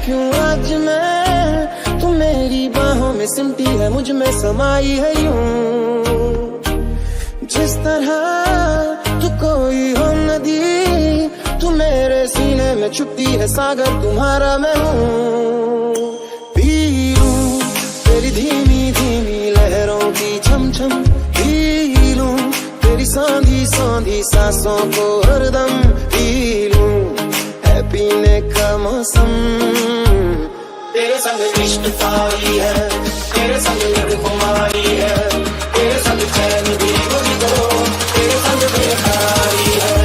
क्यों आज मैं, तू मेरी बाहों में सिमटी है, मुझ में समाई है यूं। जिस तरह तू कोई हो नदी, तू मेरे सीने में छुपती है सागर, तुम्हारा मैं हूँ। पी लूं तेरी धीमी धीमी लहरों की छम छम, पी लूं तेरी सांधी सांधी सांसों को हरदम, पी लूं है पीने का मौसम। तेरे संग इश्क तारी है, तेरे संग लग खुमारी है, तेरे संग चैन भी मुझको, तेरे संग बेकरारी है।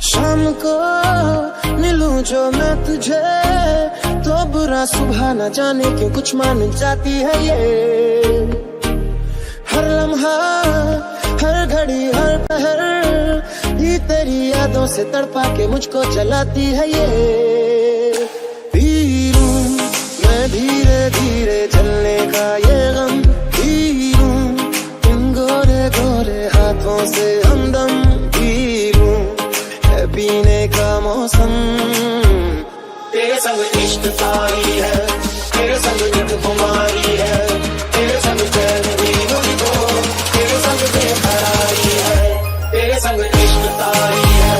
शाम को मिलूं जो मैं तुझे, तो बुरा सुबह न जाने क्यों कुछ मान जाती है ये। हर लम्हा हर घड़ी हर पहर, ये तेरी यादों से तड़पा के मुझको जलाती है ये। पी लूं मैं धीरे धीरे जलने का ये गम, पी लूं इन गोरे गोरे हाथों से हमदम, पी लूं पीने का मौसम। तेरे संग इश्क तारी है, तेरे संग नित खुमारी है, तेरे संग चैन भी मुझको, तेरे संग बेकरारी है। तेरे संग इश्क तारी है,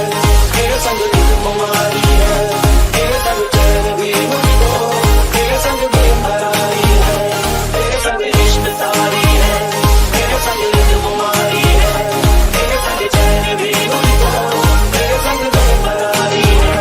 तेरे संग नित खुमारी है, तेरे संग चैन भी मुझको, तेरे संग बेकरारी है। तेरे संग इश्क तारी है, तेरे संग नित खुमारी है, तेरे संग चैन भी मुझको, तेरे संग बेकरारी है।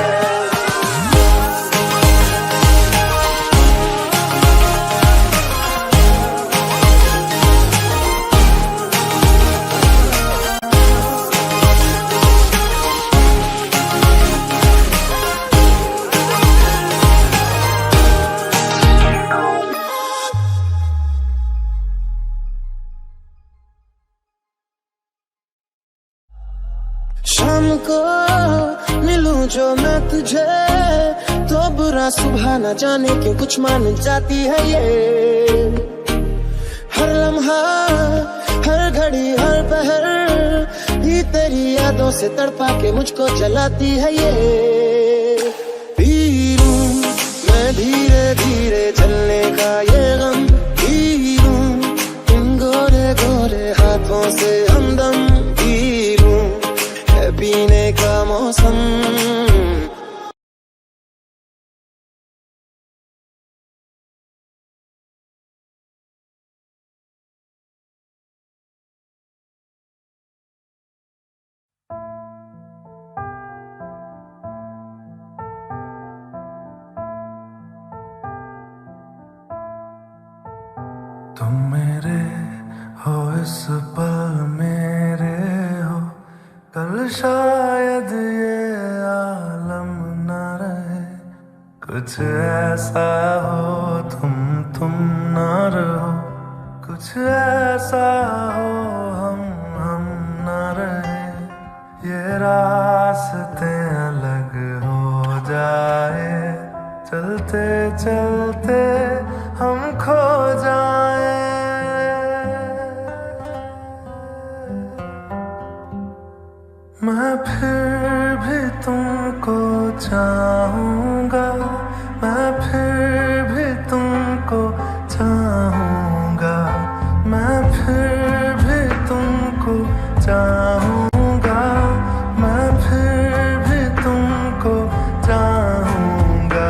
शाम को मिलूं जो मैं तुझे, तो बुरा सुबह न जाने क्यों कुछ मान जाती है ये। हर लम्हा हर घड़ी हर पहर, ये तेरी यादों से तड़पा के मुझको जलाती है ये। पी लूं मैं धीरे धीरे जलने का ये गम, पी लूं इन गोरे गोरे हाथों से हमदम, पी लूं पीने का मौसम। तुम मेरे हो इस पल मेरे हो, कल शायद ये आलम न रहे। कुछ ऐसा हो तुम न रहो, कुछ ऐसा हो हम न रहे। ये रास्ते अलग हो जाए, चलते चलते हम खो जाए। मैं फिर भी तुमको चाहूँगा, मैं फिर भी तुमको चाहूँगा, मैं फिर भी तुमको चाहूँगा, मैं फिर भी तुमको चाहूँगा।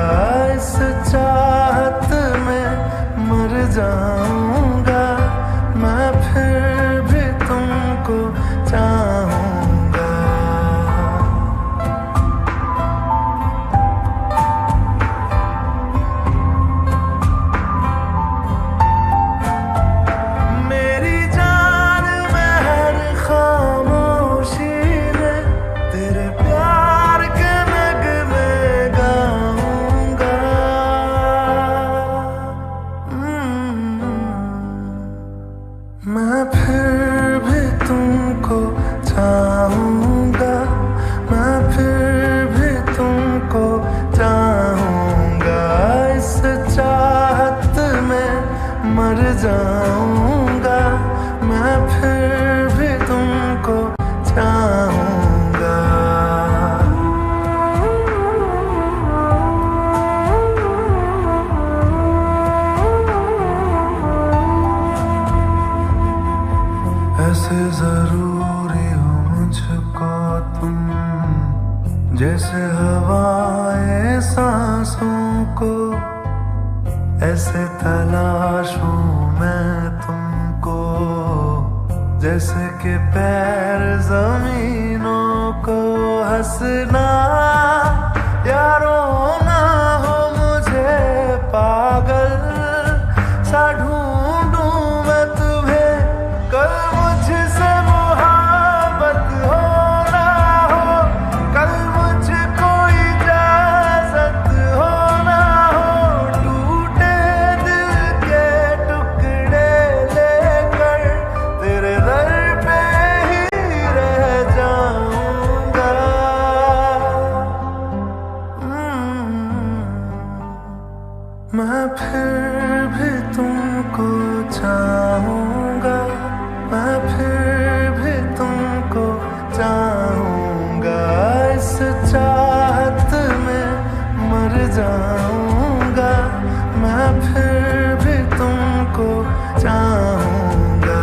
इस चाहत में मर जाऊँगा, मैं फिर भी तुमको चाहूँगा। जैसे हवाएं सांसों को ऐसे तलाशूं मैं तुमको, जैसे कि पैर जमीनों को हंसना या रोना हो मुझे पागल सा ढूंढूं मैं तुम्हें, कल मुझसे मोहब्बत हो ना हो, कल मुझको इजाजत हो ना हो, टूटे दिल के टुकड़े लेकर तेरे दर पे ही रह जाऊंगा। मैं फिर भी तुमको चाहूंगा, मैं फिर भी तुमको चाहूंगा, इस चाहत में मर जाऊंगा, मैं फिर भी तुमको चाहूंगा।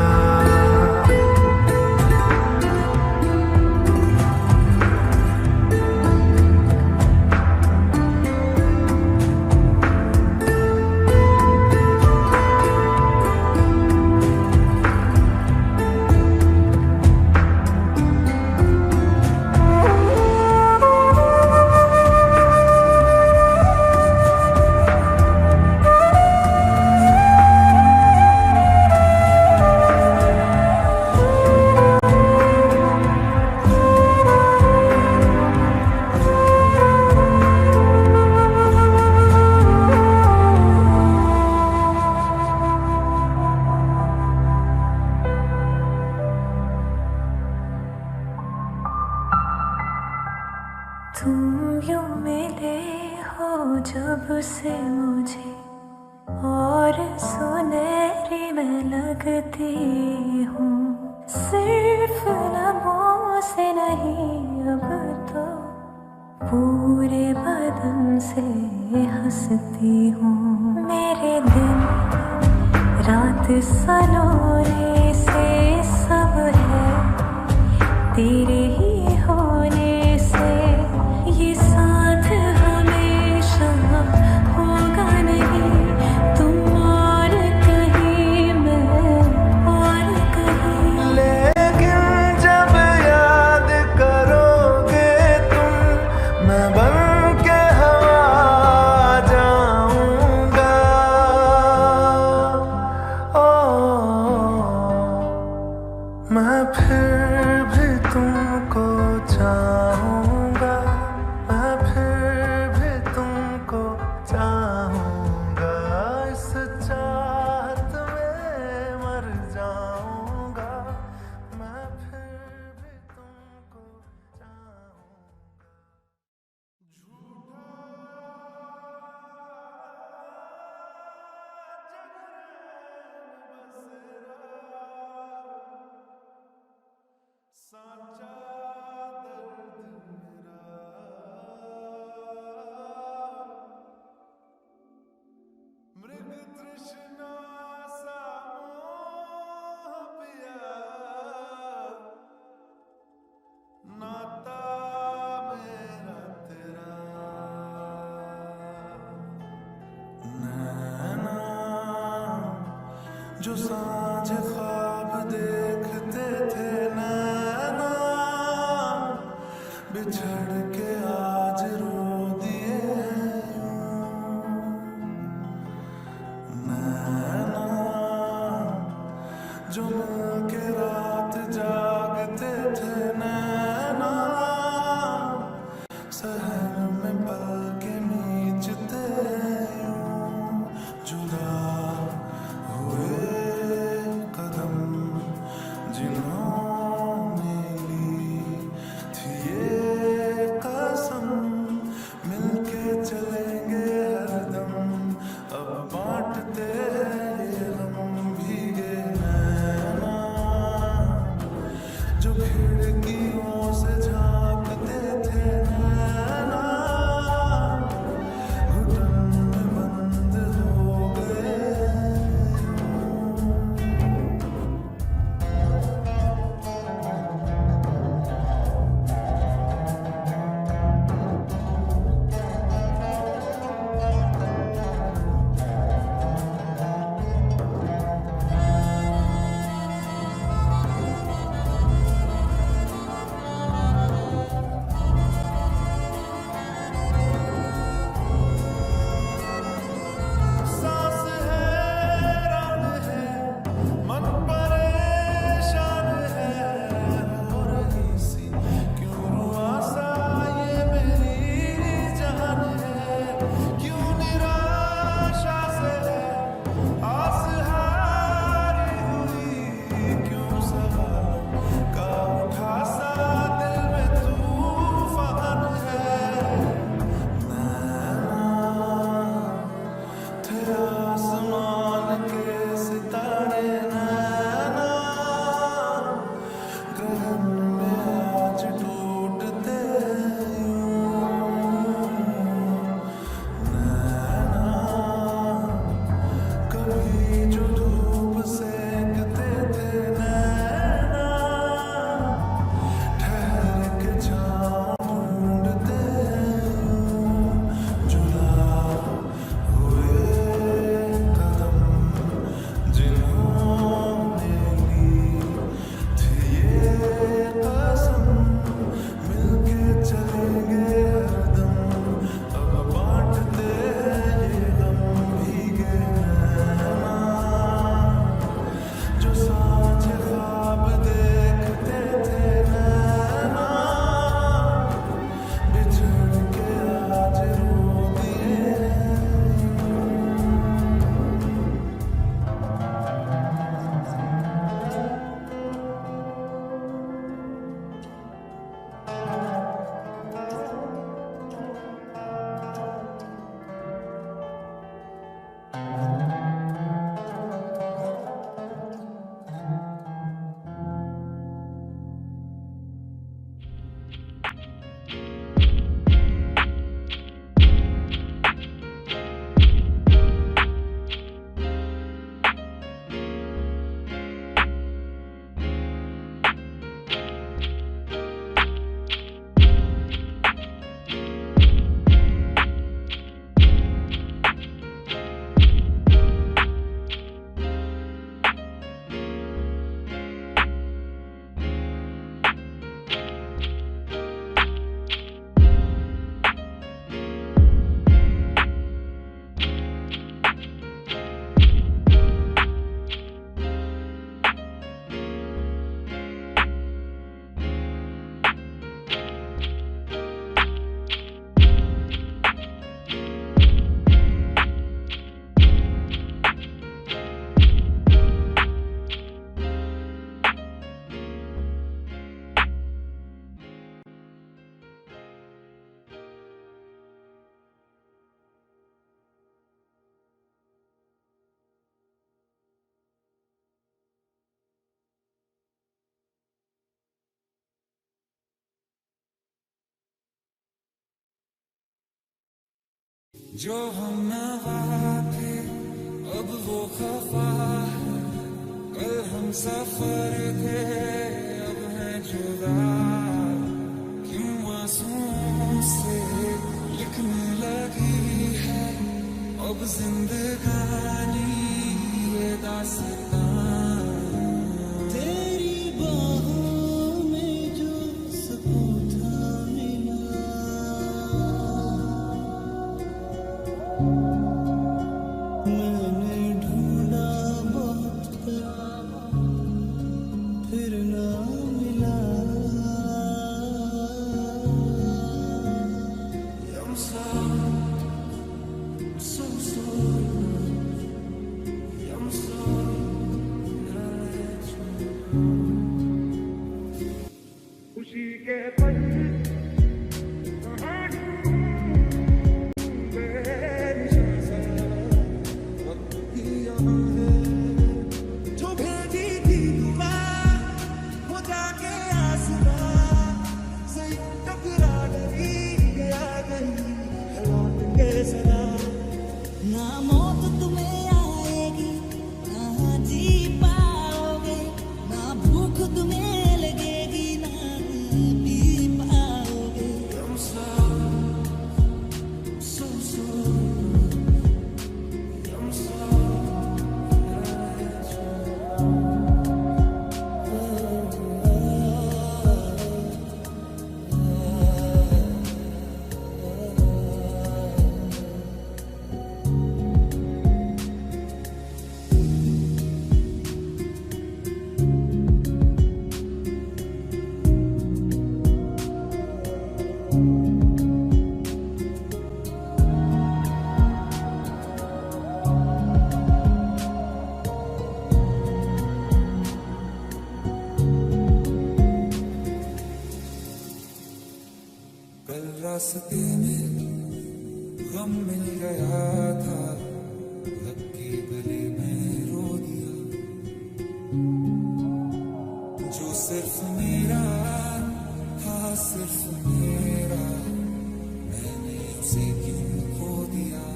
तुम यूं मिले हो जब से मुझे, और सुनहरी मैं लगती हूँ, सिर्फ लबों से नहीं अब तो पूरे बदन से हंसती हूँ। मेरे दिन रात सलोने से सब है तेरे ही होने से, ये साथ हमेशा होगा नहीं, तुम और कहीं मैं और कहीं। लेकिन जब याद करोगे तुम, मैं बन के हवा जाऊंगा। मैं फिर भी तुमको चाहूंगा, मैं फिर भी तुमको चाहूंगा, इस चाहत में मर जाऊंगा, मैं फिर भी तुमको चाहूंगा। साचा दर्द मेरा, मृग तृष्णा सा मोह पिया, नाता मेरा तेरा, नैना जो सांझ ख्वाब देखते थे, नैना बिछड़ के आज रो दिए यूं, नैना जो मिल के रात जागते थे, नैना शहर में पल के नीचते यूं, जुदा हुए कदम जिन्होंने ली थी ये जो हम नवा थे अब वो खफा है, कल हम सफर थे अब हैं जुदा, क्यों आंसुओं से लिखने लगी है अब जिंदगानी ये दास्तां। तेरी बाहों में जो सुकून था मिला, मैंने ढूंढा बहुत फिर ना मिला। I'm sorry, so sorry, I'm sorry that I let you. खुशी के पल जो भेजी थी दुआ वो जाके आसमां से टकरा डरी गया गई है लौट के सदा। ना मौत तुम्हें आएगी ना जी पाओगे, ना भूख तुम्हें लगेगी ना पी पाओगे। I'm sorry, so sorry, I'm sorry that I let you. कल रास्ते में गम मिल गया था, लकी गली में रो दिया, जो सिर्फ मेरा था सिर्फ मेरा, मैंने उसे क्यों खो दिया।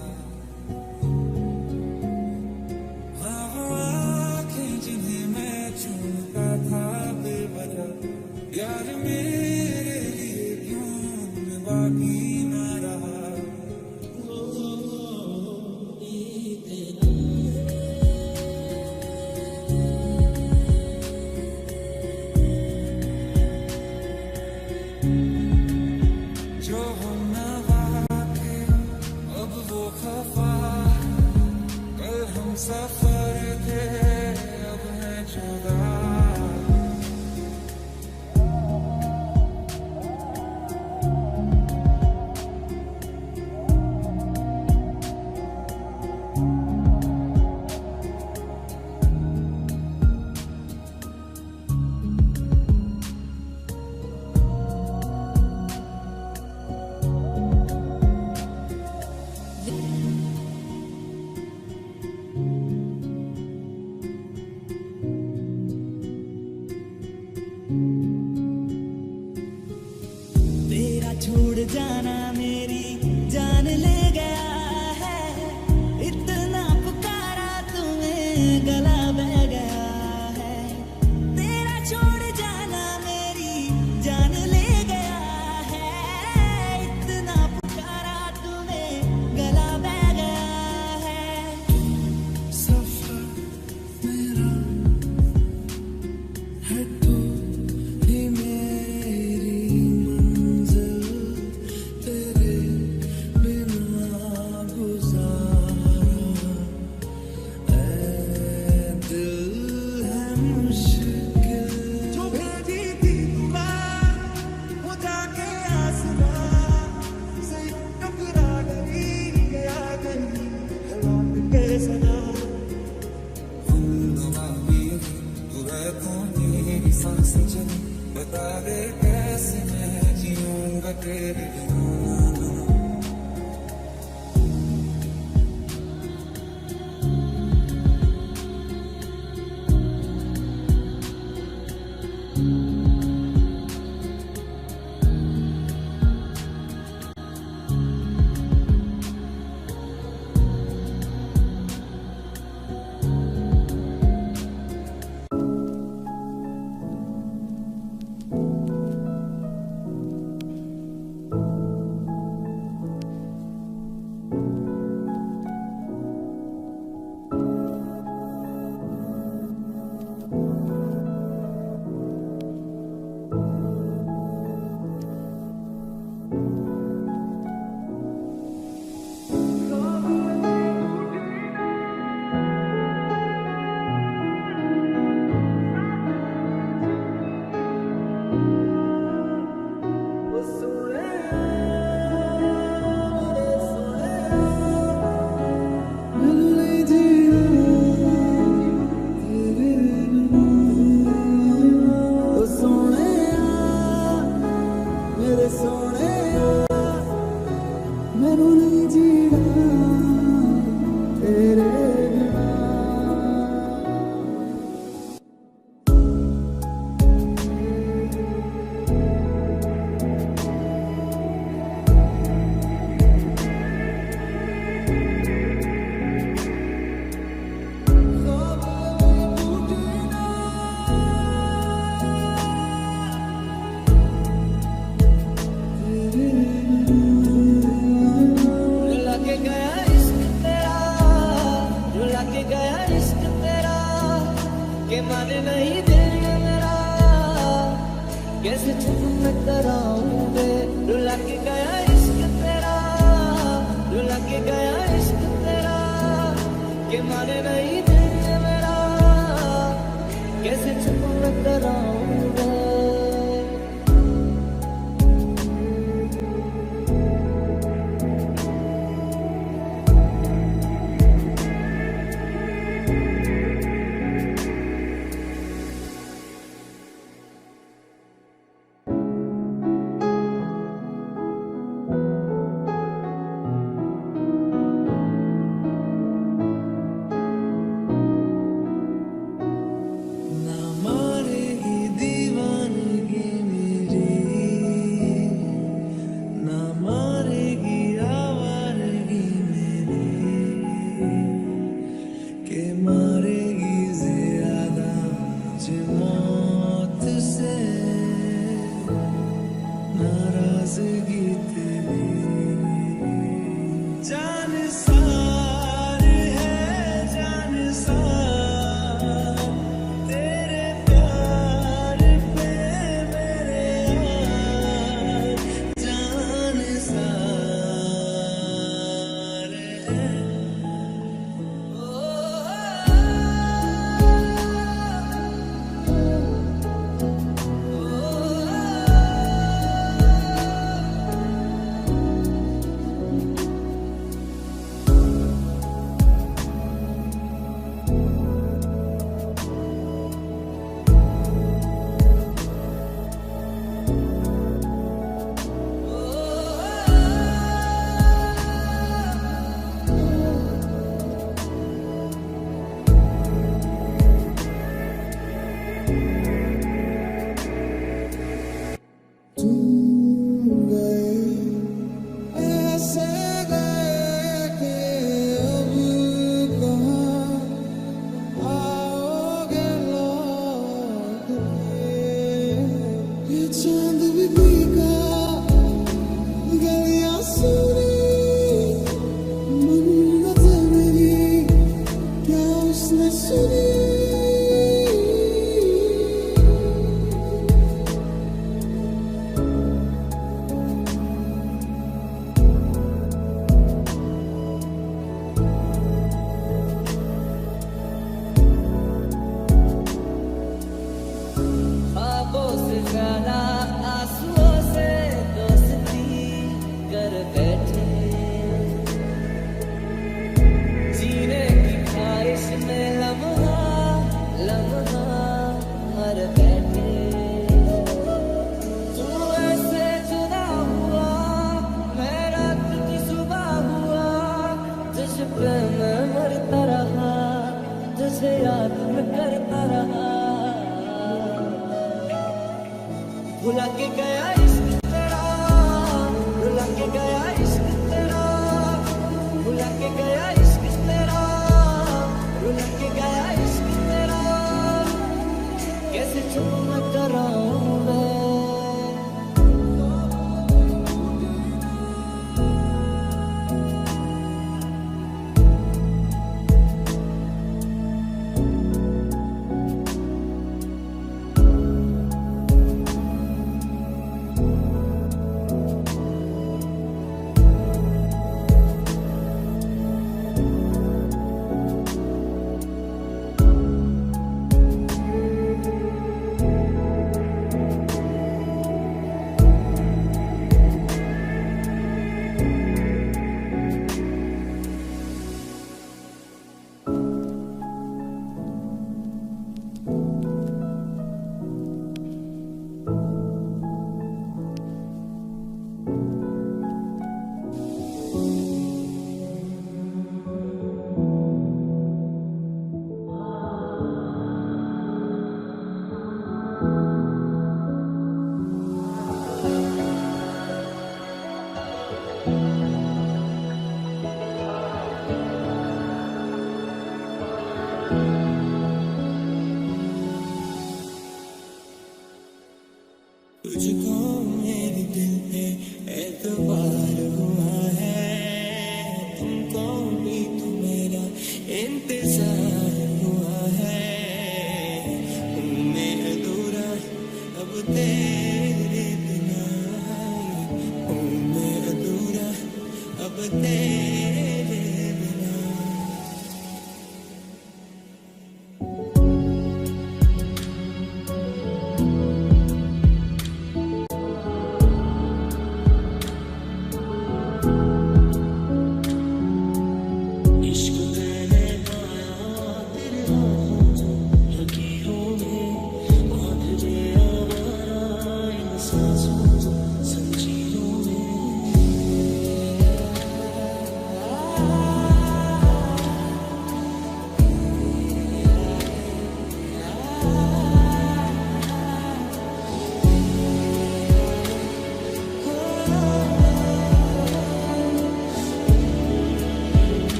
हाँ वो आँखें जिन्हें मैं चूमता था बेवजह, यार मेरे लिए क्यों बाकी ना रहा। जो हम नवा थे अब वो खफा है, कल हम सफर थे अब हैं जुदा। तेरा छोड़ जाना मेरी जान ले गया है, इतना पुकारा तुम्हें गला बह गया है। तेरा छोड़ जाना मेरी जान ले गया है, इतना पुकारा तुम्हें गला बह गया है। सफर मेरा है तो ही मेरी मंजिल, तेरे बिना गुजारा ऐ दिल है मुश्किल। जो भेजी थी दुआ वो जाके आसमां से टकरा डरी गया गई है लौट के सदा। हम दुआ में तू है तो मेरी सांस चली, बता दे कैसे मैं जीऊंगा तेरे बिना। मेरे सोने मैनू नहीं जीना तेरे बिना। रुला के गया इश्क तेरा, रुला के गया इश्क तेरा, के माने नहीं दिल मेरा, कैसे चुप मैं कराऊं बे। रुला के गया इश्क तेरा, रुला के गया इश्क तेरा, के माने नहीं दिल मेरा, कैसे चुप मैं कराऊं बे। ना मारेगी दीवानगी मेरी, ना मारेगी आवारगी मेरी, के मारेगी ज्यादा मुझे मौत से नाराजगी तेरी। जान सार है जान सार तेरे प्यार पे मेरे यार, जान सार है।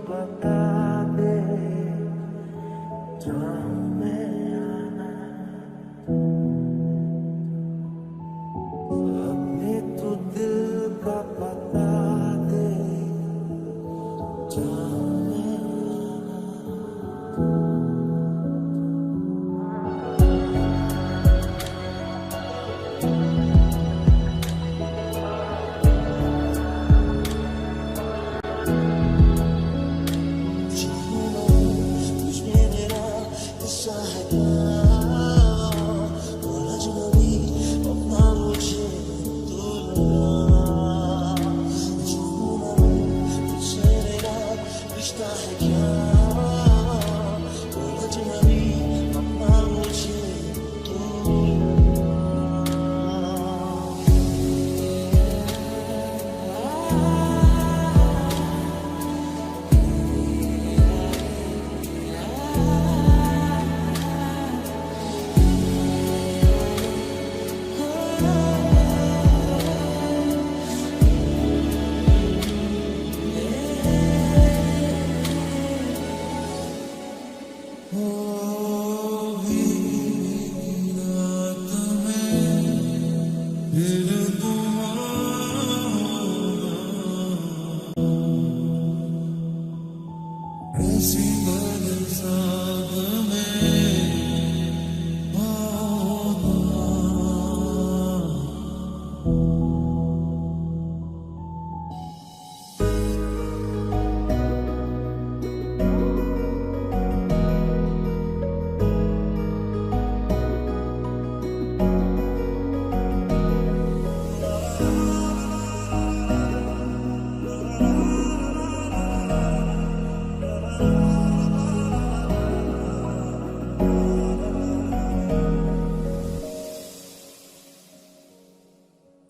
बता दे जहाँ मैं आना अपने तो दिल का पता दे जहाँ मैं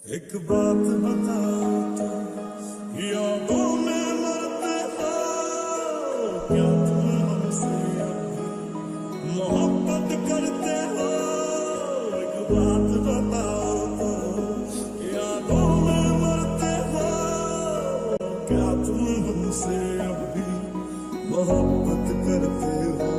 एक बात बताओ तो यादों में मरते हो क्या तुम हमसे मोहब्बत करते हो एक बात बताओ तो यादों में मरते हो क्या तुम हमसे अभी मोहब्बत करते हो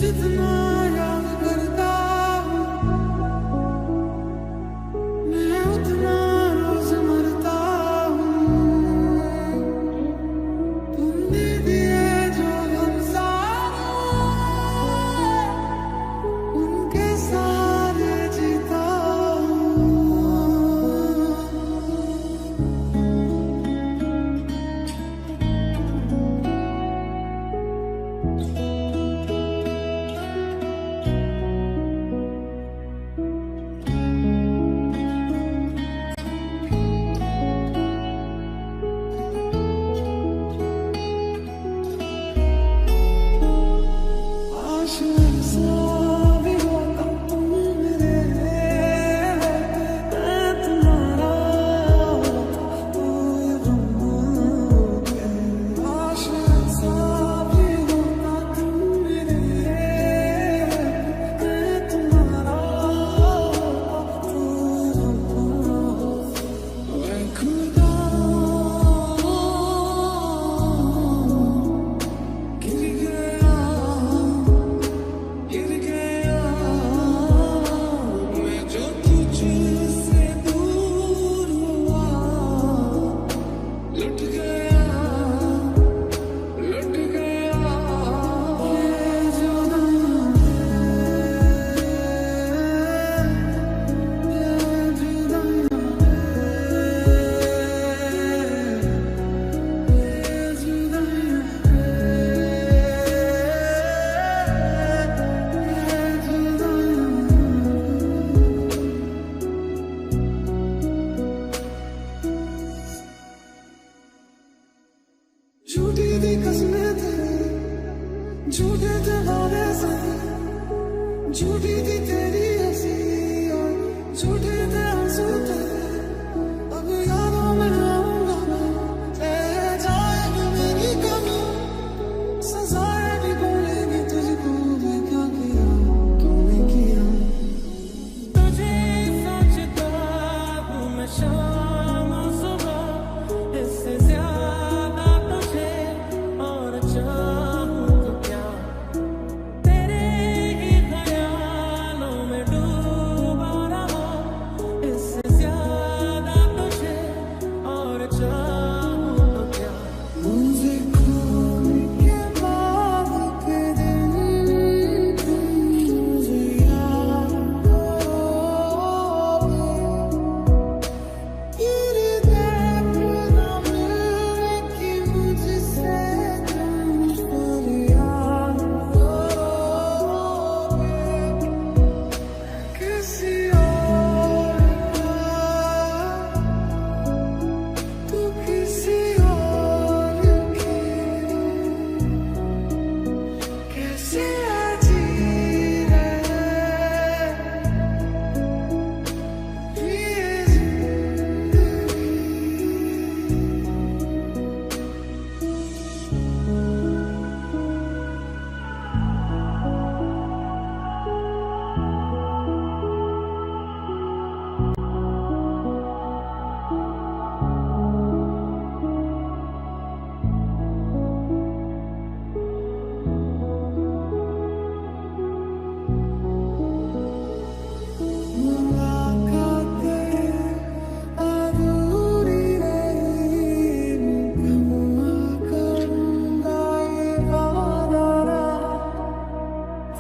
जितना याद करता हूँ मैं उतना रोज मरता हूँ। तुमने दिए जो हम सारे उनके सारे जीता हूँ। झूठी थी कसमें थे, झूठे थे वादे से, झूठी थी तेरी हंसी और झूठे थे आंसू तेरे। अब यादों में आऊंगा मैं, रह जाएगी मेरी कमी, सजाएं भी बोलेगी तुझको मैं क्या किया तूने किया। तुझे सोचता हूँ मैं शाम सुबह, इससे ज्यादा तुझे और चाहूँ तो क्या। तेरे ही ख्यालों में डूबा रहा, इससे ज्यादा तुझे और चाहूँ तो क्या। मुझे खोने के बाद के दिन तुम मुझे याद करोगे। तेरे देखना मिलने की मुझसे तुम फरियाद करोगे। किसी और का तू किसी और की कैसे जी रहे ये जिंदगी। मुलाकातें अधूरी रही, मुकम्मल करूंगा ये वादा।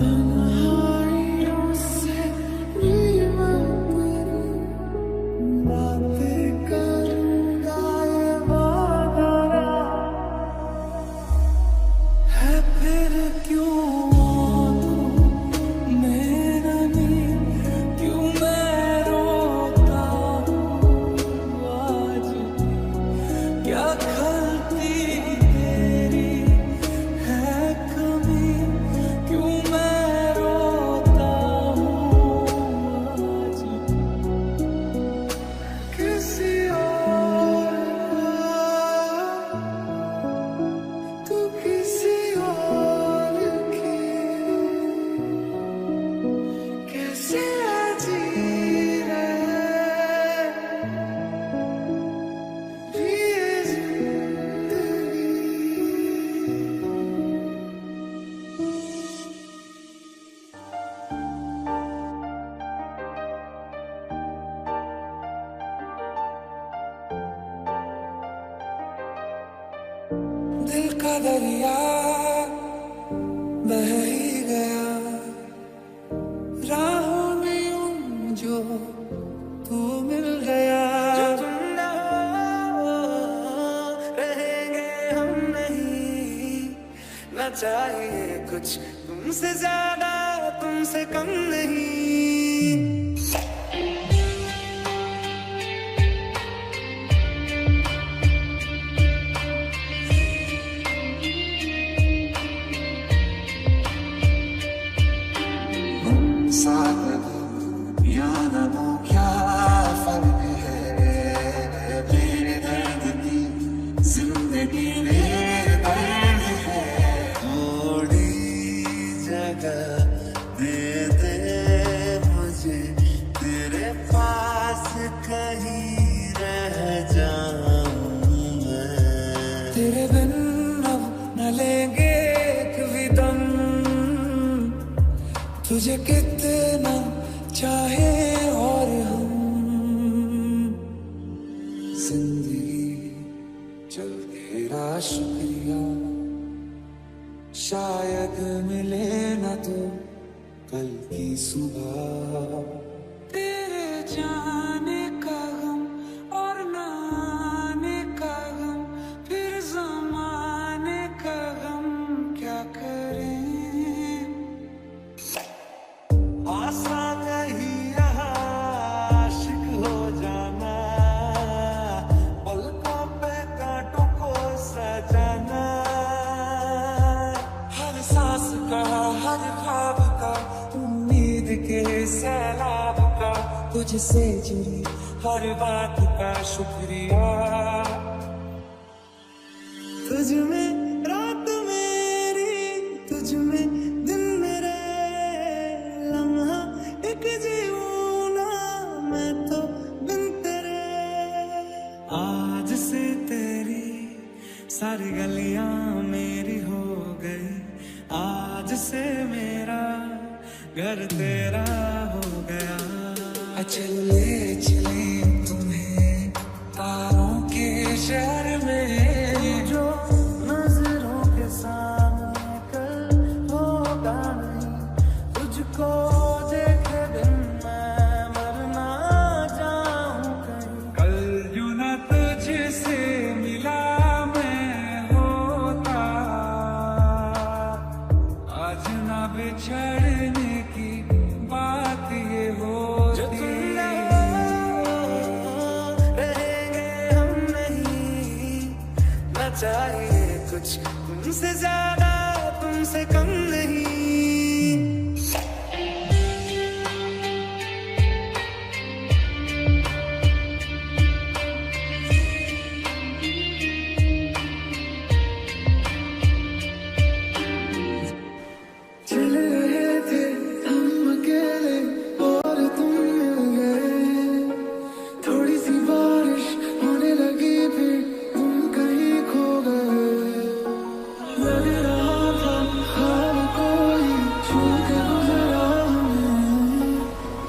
तन्हाइयों से नीमत करूं, बातें करूंगा ये वादा। है फिर क्यों आंखों में नमी, क्यों मैं रोता हूँ आज भी। क्या खलती तेरी है कमी, क्यों मैं रोता हूँ आज भी। किसी और का तू किसी और की का दरिया बह ही गया, राहों में यूं जो तू मिल गया। जो तुम न हो रहेंगे हम नहीं, न चाहिए कुछ तुमसे ज्यादा तुमसे कम नहीं। साथ या न हो क्या फर्क है, मेरे दर्द की जिंदगी में दर्द है। थोड़ी जगह दे दे मुझे, तेरे पास कहीं रह जाऊं मैं। तेरे बिन अब न लेंगे कभी दम, तुझे कितना चाहे और हम। जिंदगी चल तेरा शुक्रिया, शायद मिले न तो कल की सुबह। तेरे जाने का गम और न आने का गम, फिर ज़माने का गम क्या करें। आसा नहीं यहाँ आशिक हो जाना, पलकों पे कांटों को सजाना। हर सांस का हर ख्वाब का, उम्मीद के सैलाब का, तुझसे जुड़ी हर बात का शुक्रिया। तुझ में रात मेरी, तुझ में दिन मेरे, लम्हा एक जीऊं ना मैं तो बिन तेरे। आज से तेरी सारी गलियां मेरी हो गई, आज से मेरा घर तेरा हो गया। चले चले तुम्हें तारों के शहर में, जो नजरों के सामने कल होगा नहीं। तुझको देखे दिन मैं मर ना जाऊं कहीं, कल जो न तुझसे मिला मैं होता, आज ना बिछड़ने की बात ये होती। जो तुम न रहेंगे हम नहीं, न चाहिए कुछ तुमसे ज्यादा तुमसे कम नहीं। चले रहे थे हम अकेले और तुम मिल गए, थोड़ी सी बारिश होने लगी फिर तुम कहीं खो गए। लग रहा था ख्वाब कोई छू के गुजरा हमें,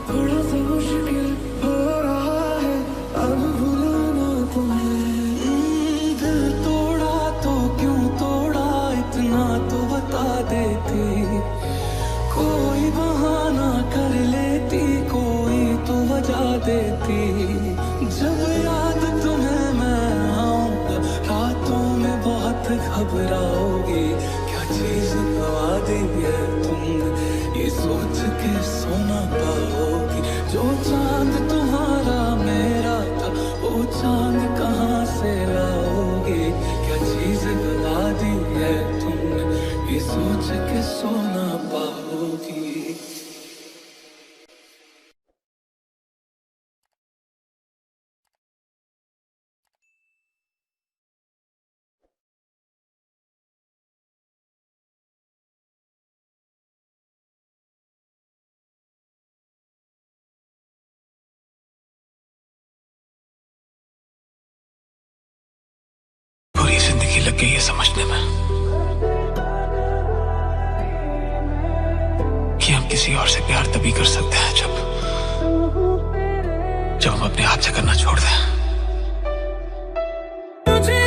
थोड़ा सा मुश्किल हो रहा है अब भुलाना तुम्हें। दिल तोड़ा तो क्यों तोड़ा, इतना तो बता देती। कोई बहाना कर लेती, कोई तो वजह देती। जब याद तुम्हें मैं आऊंगा, रातों में बहुत घबराओगी। क्या चीज गवा दी है तुमने, ये सोच के सो ना पाओगी। जो चांद तुम्हारा मेरा था, वो चांद कहाँ से लाओगी। क्या चीज गवा दी है तुमने, ये सोच के सो ना पाओगी। पूरी जिंदगी लग गई है समझने में कि हम किसी और से प्यार तभी कर सकते हैं जब हम अपने आप से करना छोड़ दें। तुझे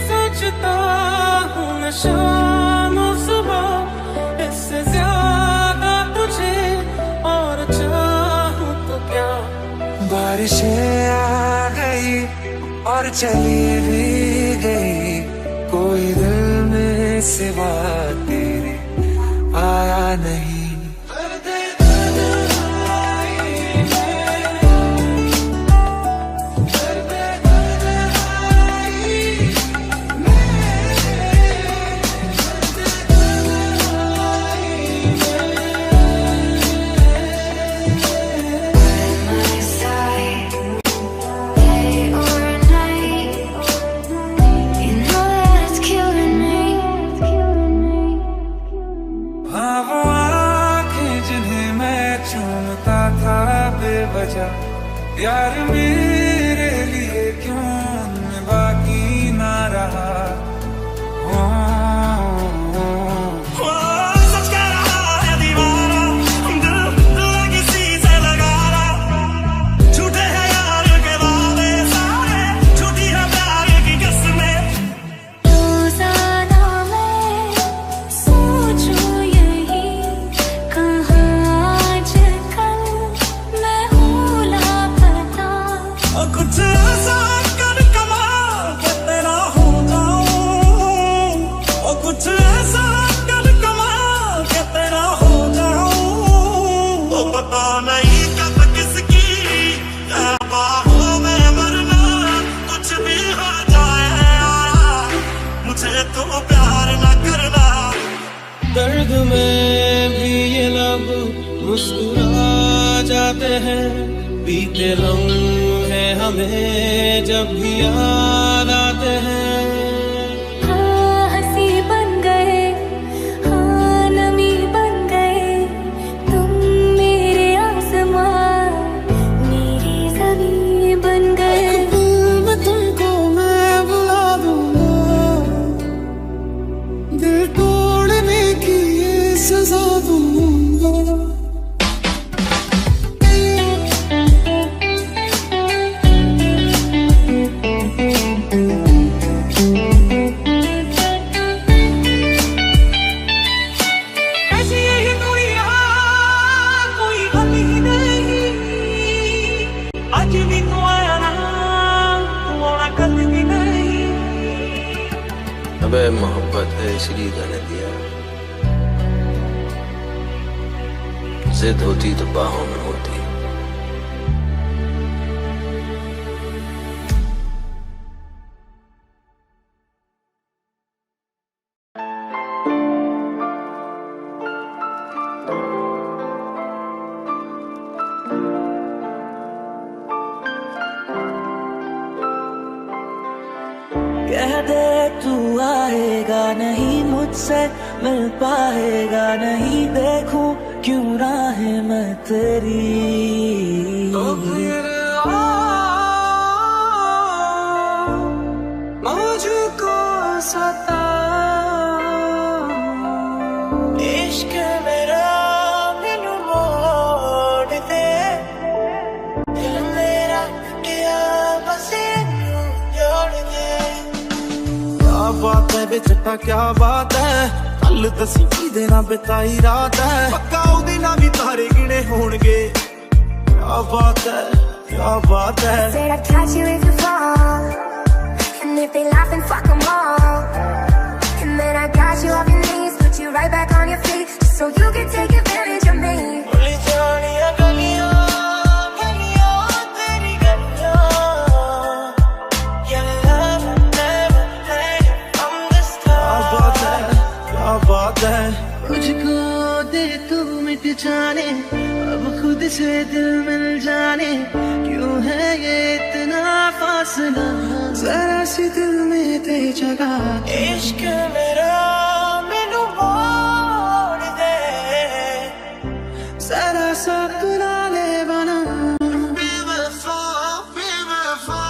सोचता हूँ मैं शाम सुबह इससे ज्यादा तुझे और चाहूं तो क्या। बारिशें आ गई और चली भी गई, कोई दिल में सिवा तेरे आया नहीं। यार मेरे लिए क्यों मैं बाकी ना रहा। सच कह रहा है दीवाना, दिल किसी से लगा रहा। झूठे हैं यार के वादे सारे, झूठी है प्यार की किस्में। रोजाना मैं सोचूं यही, कहाँ आजकल मैं हूँ लापता। कुछ ऐसा कर कमाल के तेरा हो जाऊं, और कुछ ऐसा कर कमाल के तेरा हो जाऊं। तो पता नहीं कब किसकी बाहों में वरना कुछ भी हो जाए, मुझे तो प्यार न करना। दर्द में भी ये लब मुस्कुरा जाते हैं, बीते लम्हे हमें जब भी याद आते हैं। हाँ हंसी बन गए, हाँ नमी बन गए, तुम मेरे आसमां मेरी ज़मीं बन गए। मैं तुमको मैं बुला दूंगा, दिल तोड़ने की ये सजा दूंगा। अबे मोहब्बत है इसलिए गाने दिया, जिद होती तो बाहों में होती। कह दे तू आएगा नहीं, मुझसे मिल पाएगा नहीं, देखूं क्यों राहें मैं तेरी। तो फिर मुझको सता, इश्क मेरा मैनू मोड़ दे, दिल मेरा टूटिया बस इनू जोड़ दे। क्या बात है बेचटा क्या बात है, कल दसी की देना बिताई रात है, पक्का उदी ना भी तारे गिने होणगे। क्या बात है क्या बात है। Said I'd catch you if you fall, and if they laugh then fuck them all. And then I got you off your knees, put you right back on your feet, just so you can take advantage of me. भूल जानिया गलियां गलियां तेरी गलियां, your love never faded from the start। क्या बात है क्या बात है। मुझको दे तू मिट जाने, अब खुद से दिल मिल जाने, क्यों है ये इतना फासला, जरा सी दिल में दे जगह। इश्क मेरा मैनू मोड़ दे, जरा सा बुला ले बना। बेवफा बेवफा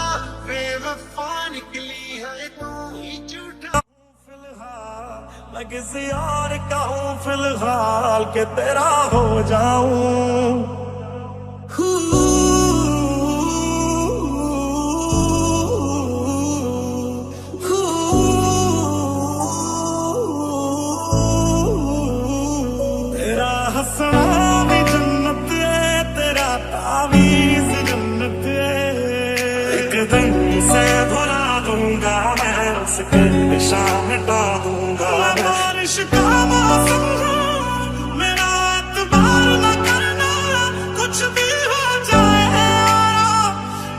बेवफा निकली है तू ही झूठा। फिलहाल मैं किसी और का हूँ फिलहाल, के तेरा हो जाऊं। बारिश का मौसम मेरा एतबार न करना, कुछ भी हो जाए यारा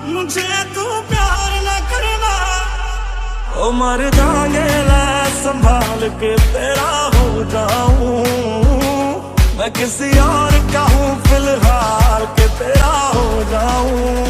मुझे तू प्यार न करना। ओ मर जाएंगे ला संभाल के तेरा हो जाऊं, मैं किसी और का हूँ फिलहाल के तेरा हो जाऊं।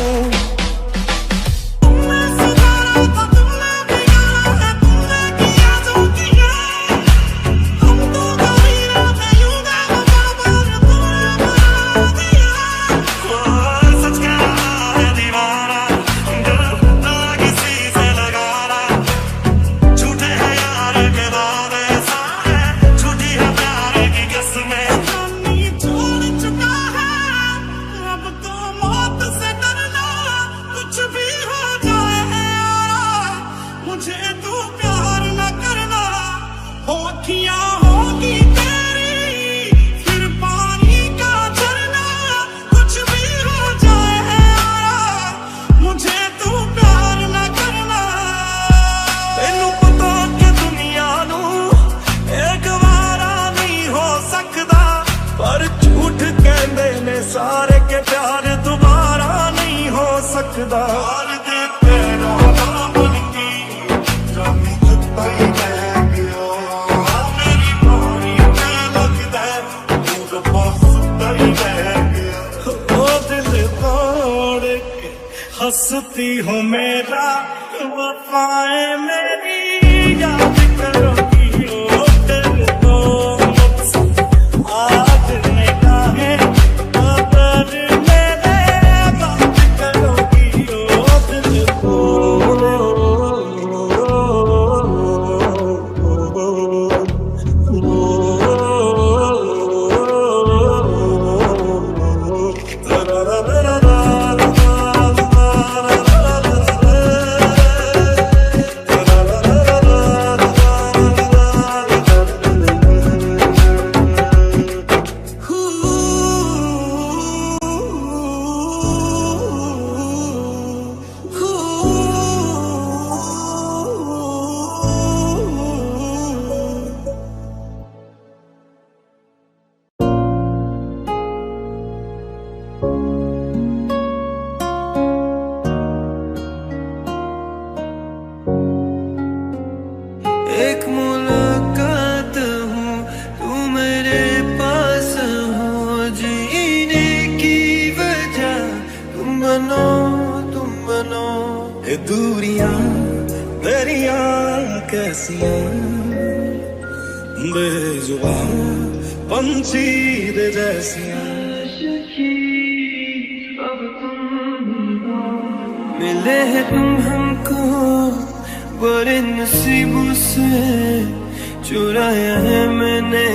सारे के प्यार दोबारा नहीं हो सकता। हंसती हो मेरा वफाएं मेरी याद करोगी ओ दिल तो मुझसे आज निगाहें अगर मेरे बात करोगी ओ दिल को। एक मुलाकात हूँ तू मेरे पास हो, जीने की वजह तुम बनो। ये दूरियां दरिया कैसियां बेजुबान पंछी दे जैसियां। अब तुम मिले हैं तुम हमको बड़े नसीबों से, चुराया है मैंने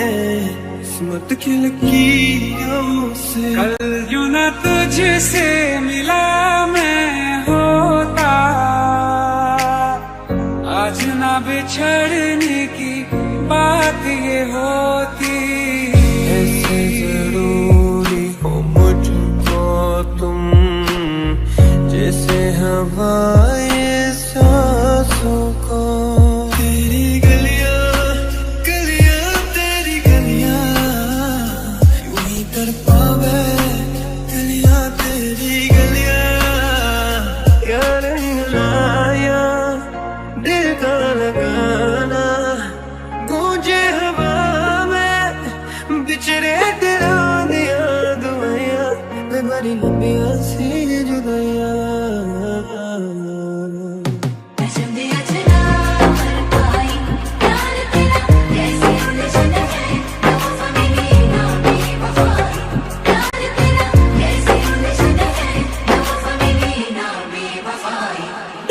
किस्मत की लकीरों से। कल यूं न तुझसे मिला मैं होता, आज ना बिछड़ने की बात ये होती। ऐसे जरूरी हो मुझको तुम जैसे हवाएं सांसों को। तेरी गलियां गलियां तेरी गलियां यूं ही तड़पावे, गलियां तेरी गलियां। क्या रंग लाया दिल का लगाना, गूंजे हवा में बिछड़े दिलों दिया दुआया, मैं बड़ी लंबी सी जुदाइयां।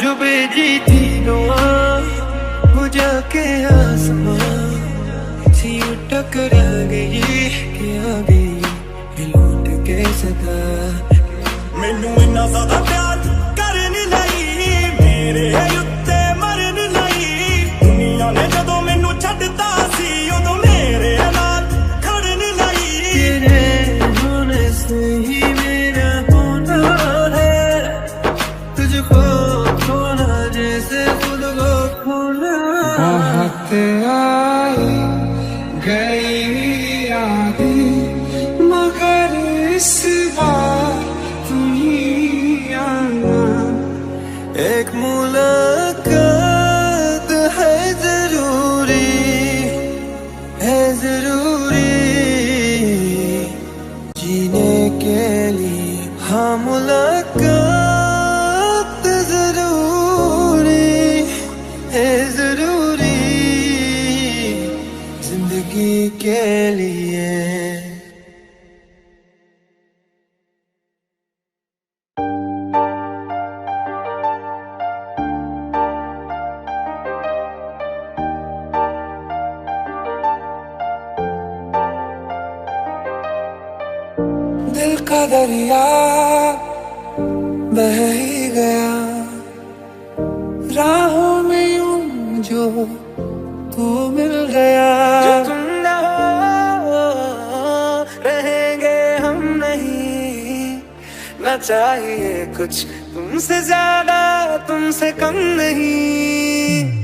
जो भेजी थी दुआ वो जाके आसमां सी टकरा गई कि आ गई लौट के सदा। मैनू इन्ना ज्यादा प्यार करन लई मेरे उत्ते मरन लई, दुनिया ने जदों मैनू छड्डता सी उदों मेरे नाल खड़न लई। तेरे होने से ही मेरा होना है, तुझको खोना जैसे खुद को खोना। बात आई है जरूरी जीने के लिए, हाँ मुलाकात जरूरी है, जरूरी जिंदगी के लिए। दिल का दरिया बह ही गया, राहों में यूं जो तू मिल गया। जो तुम ना हो रहेंगे हम नहीं, ना चाहिए कुछ तुमसे ज्यादा तुमसे कम नहीं।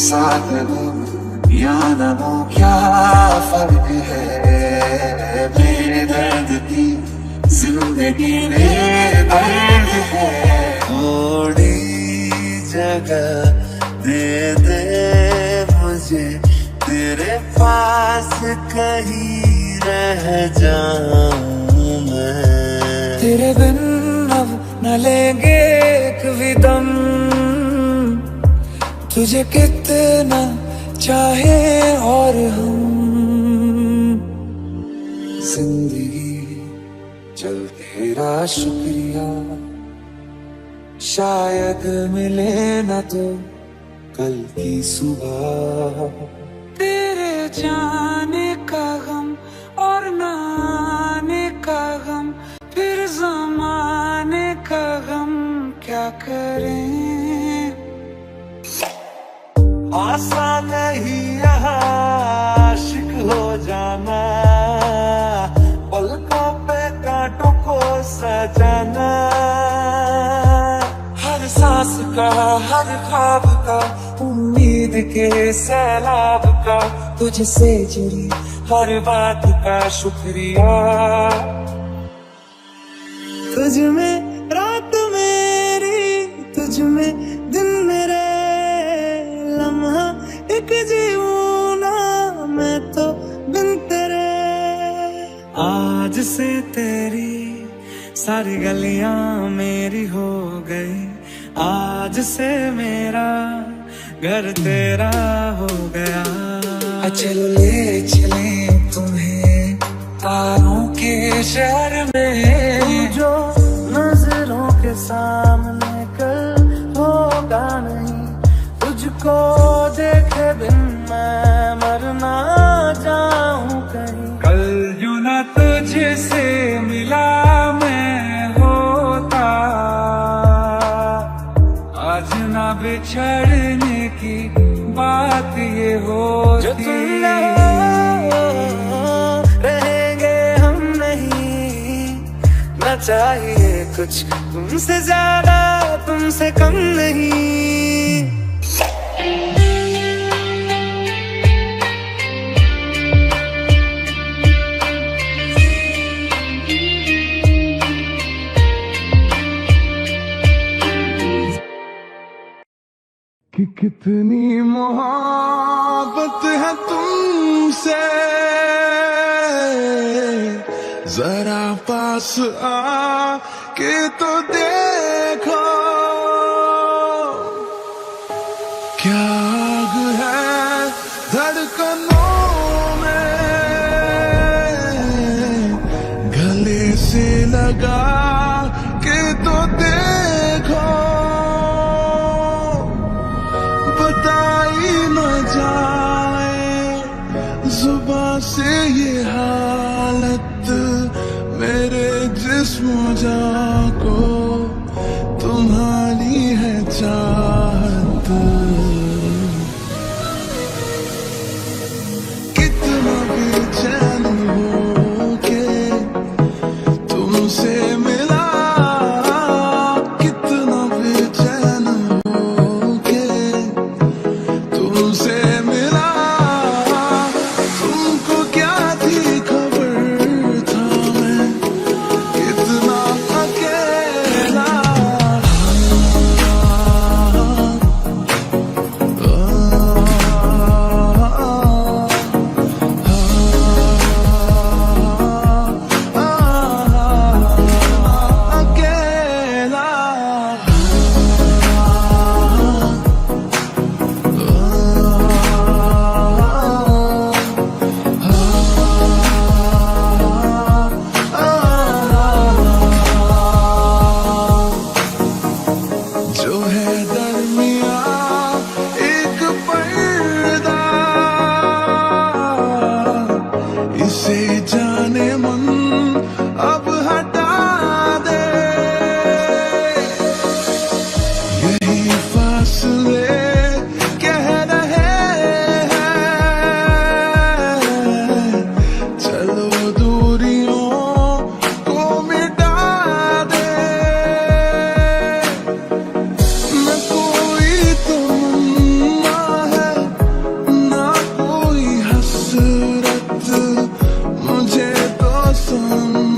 साथ हो या न हो क्या फर्क है, मेरे दर्द की जिंदगी में दर्द है। थोड़ी जगह दे दे मुझे, तेरे पास कहीं रह जाऊं मैं। तेरे बिन अब न लेंगे एक भी दम, तुझे कितना चाहे और हम। जिंदगी चल तेरा शुक्रिया, शायद मिले न तो कल की सुबह। तेरे जाने का गम और न आने का गम, फिर जमाने का गम क्या करें। आसान नहीं यहाँ आशिक हो जाना, पलकों पे कांटों को सजाना। हर सांस का, हर ख्वाब का, उम्मीद के सैलाब का, तुझसे जुड़ी हर बात का शुक्रिया। तुझ में रात मेरी, तुझ में दिन मेरे, लम्हा एक जीऊं ना मैं तो बिन तेरे। आज से तेरी सारी गलियां मेरी हो गई, आज से मेरा घर तेरा हो गया। चलो ले चले तुम्हें तारों के शहर में, जो नजरों के सामने कल होगा नहीं, तुझको देखे बिन मैं मर ना जाऊं कहीं। कल यूं न तुझसे मिला मैं होता, आज ना बिछड़ने की बात ये होती। जो तुम ना हो रहेंगे हम नहीं, ना चाहिए कुछ तुमसे ज्यादा तुमसे कम नहीं। कि कितनी मोहब्बत है तुमसे, जरा पास आ के तो देखो, क्या आग है धड़कनों में, गले से लगा के तो देखो। बताई न जाए जुबां से ये हालत, मेरे जिस्म जान को तुम्हारी है चाहत। कितना बेचैन हो के तुमसे सुन